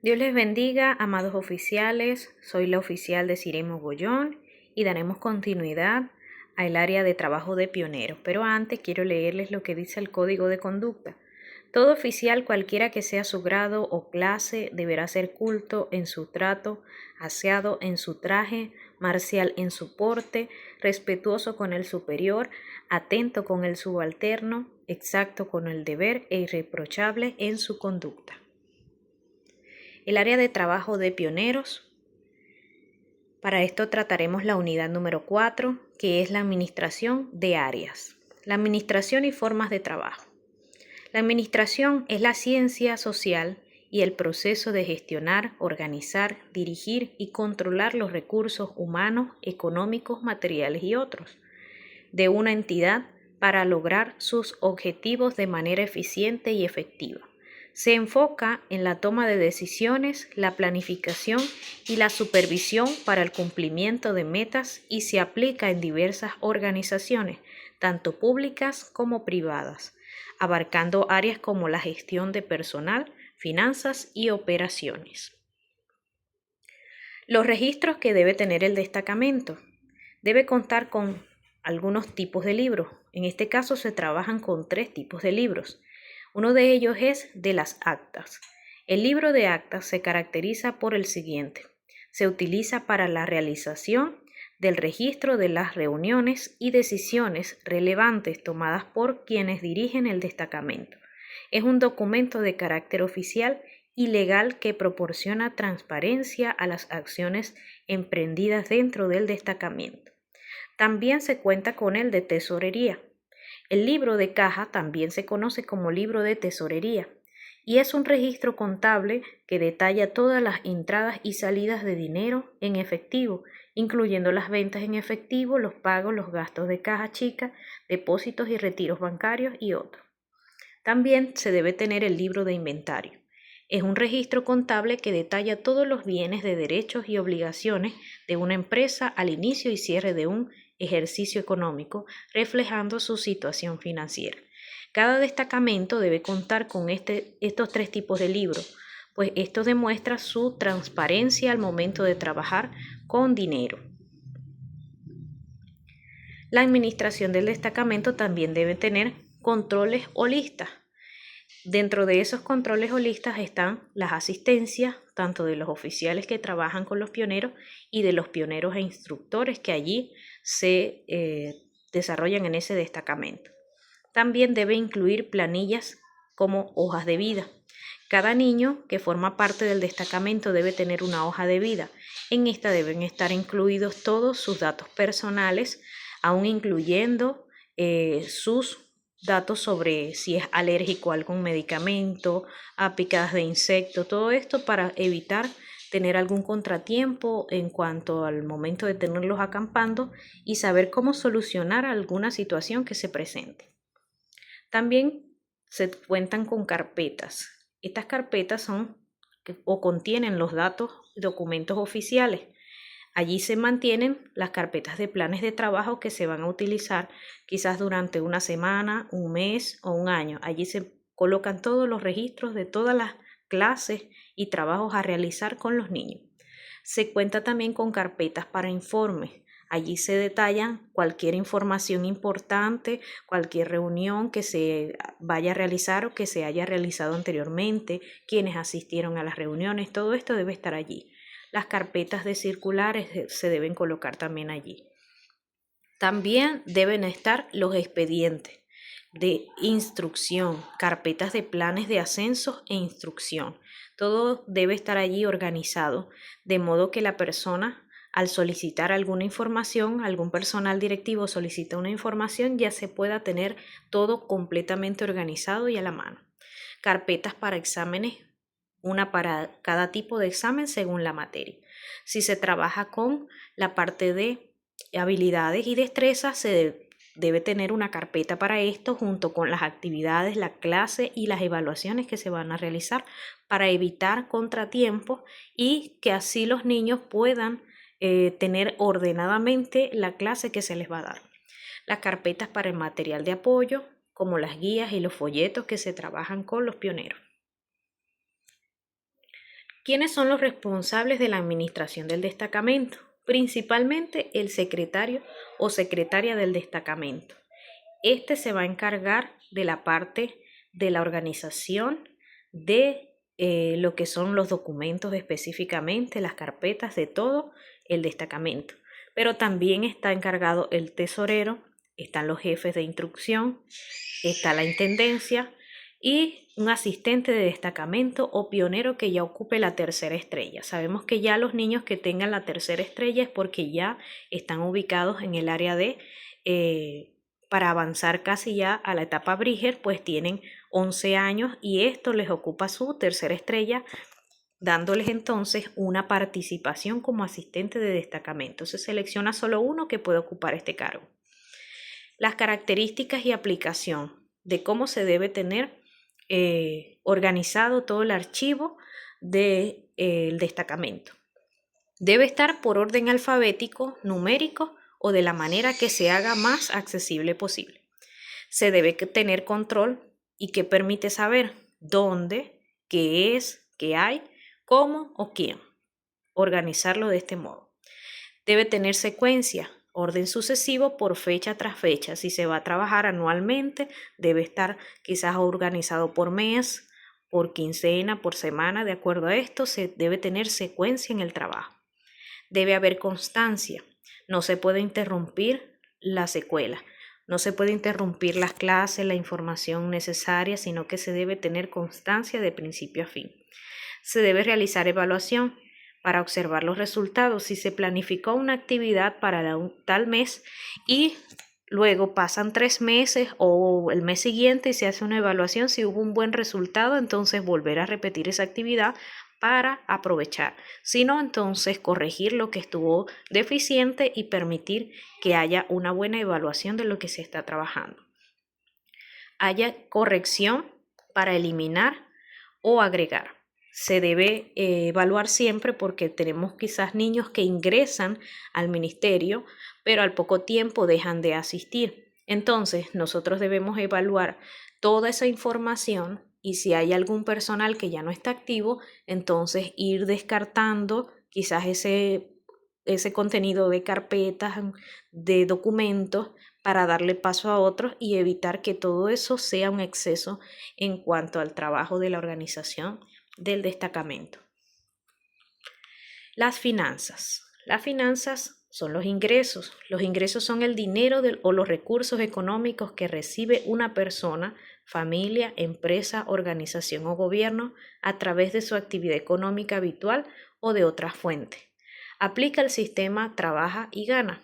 Dios les bendiga, amados oficiales. Soy la oficial de Ciremo Gollón y daremos continuidad al área de trabajo de pioneros. Pero antes quiero leerles lo que dice el Código de Conducta. Todo oficial, cualquiera que sea su grado o clase, deberá ser culto en su trato, aseado en su traje, marcial en su porte, respetuoso con el superior, atento con el subalterno, exacto con el deber e irreprochable en su conducta. El área de trabajo de pioneros. Para esto trataremos la unidad número 4, que es la administración de áreas. La administración y formas de trabajo. La administración es la ciencia social y el proceso de gestionar, organizar, dirigir y controlar los recursos humanos, económicos, materiales y otros de una entidad para lograr sus objetivos de manera eficiente y efectiva. Se enfoca en la toma de decisiones, la planificación y la supervisión para el cumplimiento de metas y se aplica en diversas organizaciones, tanto públicas como privadas, abarcando áreas como la gestión de personal, finanzas y operaciones. Los registros que debe tener el destacamento. Debe contar con algunos tipos de libros. En este caso se trabajan con 3 tipos de libros. Uno de ellos es de las actas. El libro de actas se caracteriza por el siguiente. Se utiliza para la realización del registro de las reuniones y decisiones relevantes tomadas por quienes dirigen el destacamento. Es un documento de carácter oficial y legal que proporciona transparencia a las acciones emprendidas dentro del destacamento. También se cuenta con el de tesorería. El libro de caja también se conoce como libro de tesorería y es un registro contable que detalla todas las entradas y salidas de dinero en efectivo, incluyendo las ventas en efectivo, los pagos, los gastos de caja chica, depósitos y retiros bancarios y otros. También se debe tener el libro de inventario. Es un registro contable que detalla todos los bienes de derechos y obligaciones de una empresa al inicio y cierre de un ejercicio económico, reflejando su situación financiera. Cada destacamento debe contar con estos 3 tipos de libros, pues esto demuestra su transparencia al momento de trabajar con dinero. La administración del destacamento también debe tener controles o listas. Dentro de esos controles o listas están las asistencias, tanto de los oficiales que trabajan con los pioneros y de los pioneros e instructores que allí se desarrollan en ese destacamento. También debe incluir planillas como hojas de vida. Cada niño que forma parte del destacamento debe tener una hoja de vida. En esta deben estar incluidos todos sus datos personales, aún incluyendo sus datos sobre si es alérgico a algún medicamento, a picadas de insectos, todo esto para evitar tener algún contratiempo en cuanto al momento de tenerlos acampando y saber cómo solucionar alguna situación que se presente. También se cuentan con carpetas. Estas carpetas son o contienen los datos y documentos oficiales. Allí se mantienen las carpetas de planes de trabajo que se van a utilizar quizás durante una semana, un mes o un año. Allí se colocan todos los registros de todas las clases y trabajos a realizar con los niños. Se cuenta también con carpetas para informes. Allí se detallan cualquier información importante, cualquier reunión que se vaya a realizar o que se haya realizado anteriormente, quienes asistieron a las reuniones, todo esto debe estar allí. Las carpetas de circulares se deben colocar también allí. También deben estar los expedientes de instrucción, carpetas de planes de ascensos e instrucción. Todo debe estar allí organizado, de modo que la persona, al solicitar alguna información, algún personal directivo solicita una información, ya se pueda tener todo completamente organizado y a la mano. Carpetas para exámenes, una para cada tipo de examen según la materia. Si se trabaja con la parte de habilidades y destrezas, se debe tener una carpeta para esto junto con las actividades, la clase y las evaluaciones que se van a realizar para evitar contratiempos y que así los niños puedan tener ordenadamente la clase que se les va a dar. Las carpetas para el material de apoyo, como las guías y los folletos que se trabajan con los pioneros. ¿Quiénes son los responsables de la administración del destacamento? Principalmente el secretario o secretaria del destacamento. Este se va a encargar de la parte de la organización de lo que son los documentos específicamente, las carpetas de todo el destacamento. Pero también está encargado el tesorero, están los jefes de instrucción, está la intendencia y un asistente de destacamento o pionero que ya ocupe la tercera estrella. Sabemos que ya los niños que tengan la tercera estrella es porque ya están ubicados en el área de, para avanzar casi ya a la etapa Bríger, pues tienen 11 años y esto les ocupa su tercera estrella, dándoles entonces una participación como asistente de destacamento. Se selecciona solo uno que puede ocupar este cargo. Las características y aplicación de cómo se debe tener organizado todo el archivo del destacamento. Debe estar por orden alfabético, numérico o de la manera que se haga más accesible posible. Se debe tener control y que permite saber dónde, qué es, qué hay, cómo o quién. Organizarlo de este modo. Debe tener secuencia, orden sucesivo por fecha tras fecha. Si se va a trabajar anualmente, debe estar quizás organizado por mes, por quincena, por semana. De acuerdo a esto, se debe tener secuencia en el trabajo. Debe haber constancia. No se puede interrumpir la secuela. No se puede interrumpir las clases, la información necesaria, sino que se debe tener constancia de principio a fin. Se debe realizar evaluación para observar los resultados. Si se planificó una actividad para tal mes y luego pasan 3 meses o el mes siguiente y se hace una evaluación, si hubo un buen resultado, entonces volver a repetir esa actividad para aprovechar. Si no, entonces corregir lo que estuvo deficiente y permitir que haya una buena evaluación de lo que se está trabajando. Haya corrección para eliminar o agregar. Se debe evaluar siempre porque tenemos quizás niños que ingresan al ministerio, pero al poco tiempo dejan de asistir. Entonces, nosotros debemos evaluar toda esa información y si hay algún personal que ya no está activo, entonces ir descartando quizás ese contenido de carpetas, de documentos, para darle paso a otros y evitar que todo eso sea un exceso en cuanto al trabajo de la organización del destacamento. Las finanzas. Las finanzas son los ingresos. Los ingresos son el dinero o los recursos económicos que recibe una persona, familia, empresa, organización o gobierno a través de su actividad económica habitual o de otra fuente. Aplica el sistema trabaja y gana.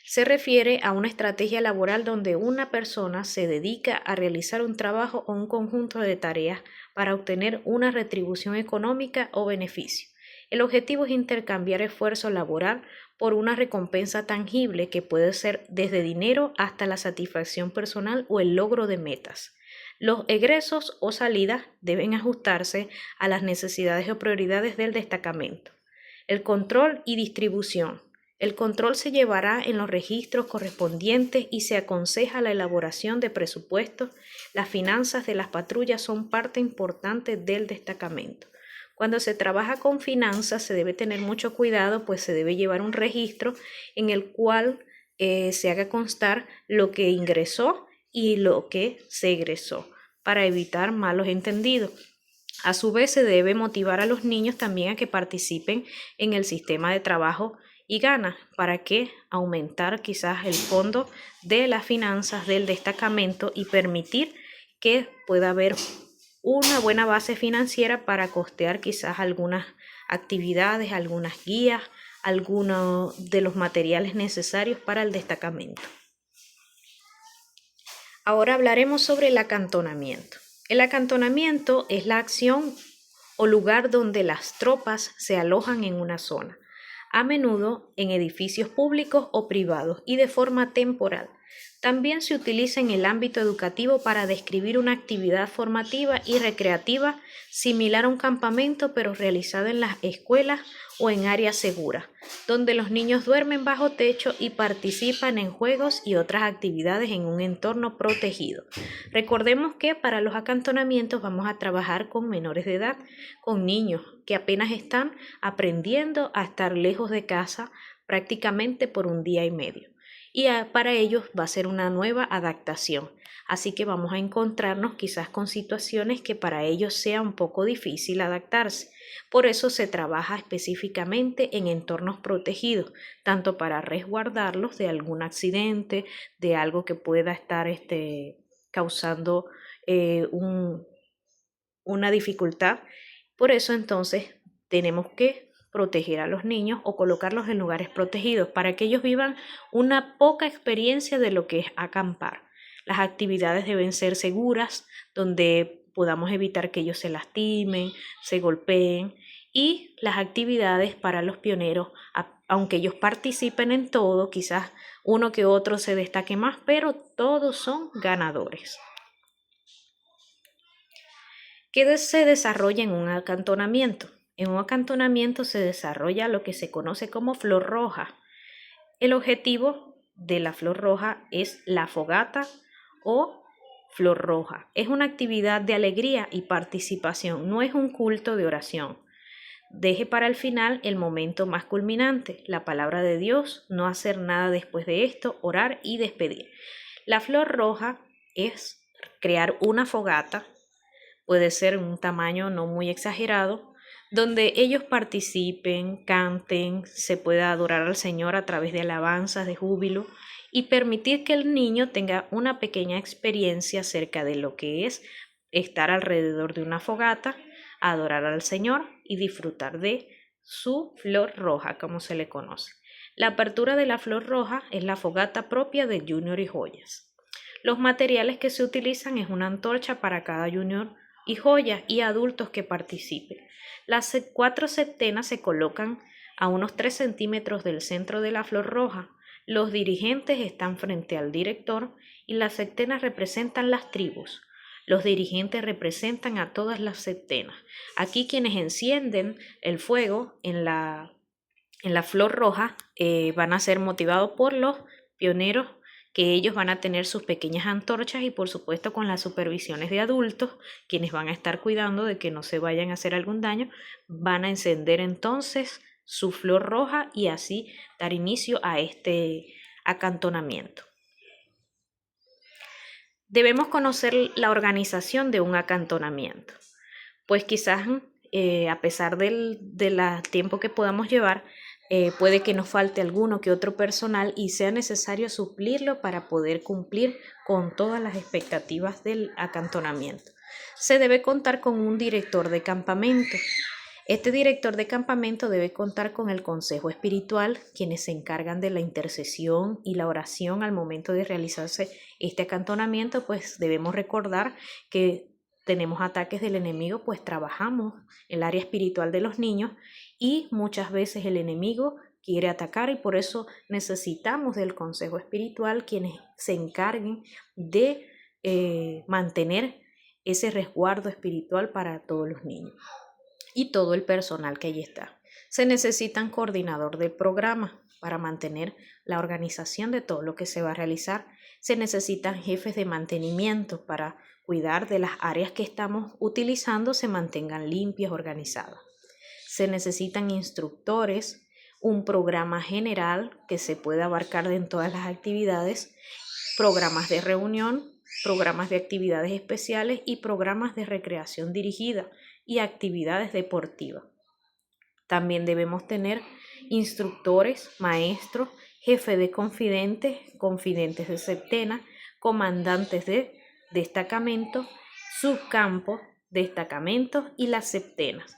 Se refiere a una estrategia laboral donde una persona se dedica a realizar un trabajo o un conjunto de tareas para obtener una retribución económica o beneficio. El objetivo es intercambiar esfuerzo laboral por una recompensa tangible que puede ser desde dinero hasta la satisfacción personal o el logro de metas. Los egresos o salidas deben ajustarse a las necesidades o prioridades del destacamento. El control y distribución. El control se llevará en los registros correspondientes y se aconseja la elaboración de presupuestos. Las finanzas de las patrullas son parte importante del destacamento. Cuando se trabaja con finanzas se debe tener mucho cuidado, pues se debe llevar un registro en el cual se haga constar lo que ingresó y lo que se egresó para evitar malos entendidos. A su vez se debe motivar a los niños también a que participen en el sistema de trabajo y gana para que aumentar quizás el fondo de las finanzas del destacamento y permitir que pueda haber una buena base financiera para costear quizás algunas actividades, algunas guías, algunos de los materiales necesarios para el destacamento. Ahora hablaremos sobre el acantonamiento. El acantonamiento es la acción o lugar donde las tropas se alojan en una zona, a menudo en edificios públicos o privados y de forma temporal. También se utiliza en el ámbito educativo para describir una actividad formativa y recreativa similar a un campamento, pero realizada en las escuelas o en áreas seguras, donde los niños duermen bajo techo y participan en juegos y otras actividades en un entorno protegido. Recordemos que para los acantonamientos vamos a trabajar con menores de edad, con niños que apenas están aprendiendo a estar lejos de casa prácticamente por un día y medio. Y para ellos va a ser una nueva adaptación. Así que vamos a encontrarnos quizás con situaciones que para ellos sea un poco difícil adaptarse. Por eso se trabaja específicamente en entornos protegidos, tanto para resguardarlos de algún accidente, de algo que pueda estar causando una dificultad. Por eso entonces tenemos que proteger a los niños o colocarlos en lugares protegidos para que ellos vivan una poca experiencia de lo que es acampar. Las actividades deben ser seguras, donde podamos evitar que ellos se lastimen, se golpeen, y las actividades para los pioneros, aunque ellos participen en todo, quizás uno que otro se destaque más, pero todos son ganadores. ¿Qué se desarrolla en un acantonamiento? En un acantonamiento se desarrolla lo que se conoce como flor roja. El objetivo de la flor roja es la fogata o flor roja. Es una actividad de alegría y participación, no es un culto de oración. Deje para el final el momento más culminante, la palabra de Dios, no hacer nada después de esto, orar y despedir. La flor roja es crear una fogata, puede ser un tamaño no muy exagerado, donde ellos participen, canten, se pueda adorar al Señor a través de alabanzas, de júbilo, y permitir que el niño tenga una pequeña experiencia acerca de lo que es estar alrededor de una fogata, adorar al Señor y disfrutar de su flor roja, como se le conoce. La apertura de la flor roja es la fogata propia de Junior y Joyas. Los materiales que se utilizan es una antorcha para cada Junior y Joyas y adultos que participen. Las 4 septenas se colocan a unos 3 centímetros del centro de la flor roja. Los dirigentes están frente al director y las septenas representan las tribus. Los dirigentes representan a todas las septenas. Aquí quienes encienden el fuego en la flor roja van a ser motivados por los pioneros, que ellos van a tener sus pequeñas antorchas y por supuesto con las supervisiones de adultos, quienes van a estar cuidando de que no se vayan a hacer algún daño, van a encender entonces su flor roja y así dar inicio a este acantonamiento. Debemos conocer la organización de un acantonamiento, pues quizás a pesar del tiempo que podamos llevar, puede que nos falte alguno que otro personal y sea necesario suplirlo para poder cumplir con todas las expectativas del acantonamiento. Se debe contar con un director de campamento. Este director de campamento debe contar con el consejo espiritual, quienes se encargan de la intercesión y la oración al momento de realizarse este acantonamiento, pues debemos recordar que tenemos ataques del enemigo, pues trabajamos el área espiritual de los niños y muchas veces el enemigo quiere atacar y por eso necesitamos del consejo espiritual, quienes se encarguen de mantener ese resguardo espiritual para todos los niños y todo el personal que allí está. Se necesita un coordinador del programa para mantener la organización de todo lo que se va a realizar. Se necesitan jefes de mantenimiento para cuidar de las áreas que estamos utilizando se mantengan limpias, organizadas. Se necesitan instructores, un programa general que se pueda abarcar en todas las actividades, programas de reunión, programas de actividades especiales y programas de recreación dirigida y actividades deportivas. También debemos tener instructores, maestros, jefe de confidentes, confidentes de septena, comandantes de destacamentos, subcampos, destacamentos y las septenas.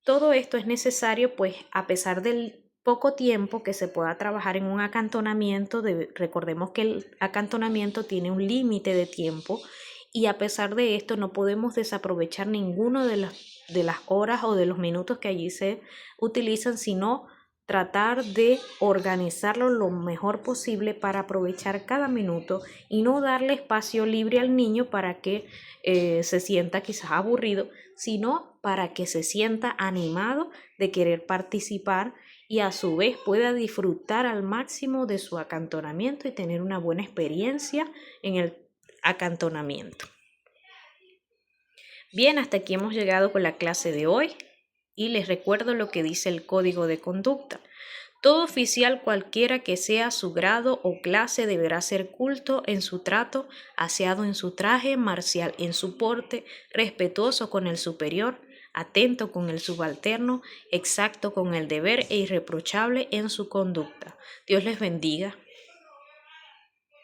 Todo esto es necesario, pues a pesar del poco tiempo que se pueda trabajar en un acantonamiento, recordemos que el acantonamiento tiene un límite de tiempo y a pesar de esto no podemos desaprovechar ninguno de las horas o de los minutos que allí se utilizan, sino tratar de organizarlo lo mejor posible para aprovechar cada minuto y no darle espacio libre al niño para que se sienta quizás aburrido, sino para que se sienta animado de querer participar y a su vez pueda disfrutar al máximo de su acantonamiento y tener una buena experiencia en el acantonamiento. Bien, hasta aquí hemos llegado con la clase de hoy y les recuerdo lo que dice el Código de Conducta. Todo oficial, cualquiera que sea su grado o clase, deberá ser culto en su trato, aseado en su traje, marcial en su porte, respetuoso con el superior, atento con el subalterno, exacto con el deber e irreprochable en su conducta. Dios les bendiga.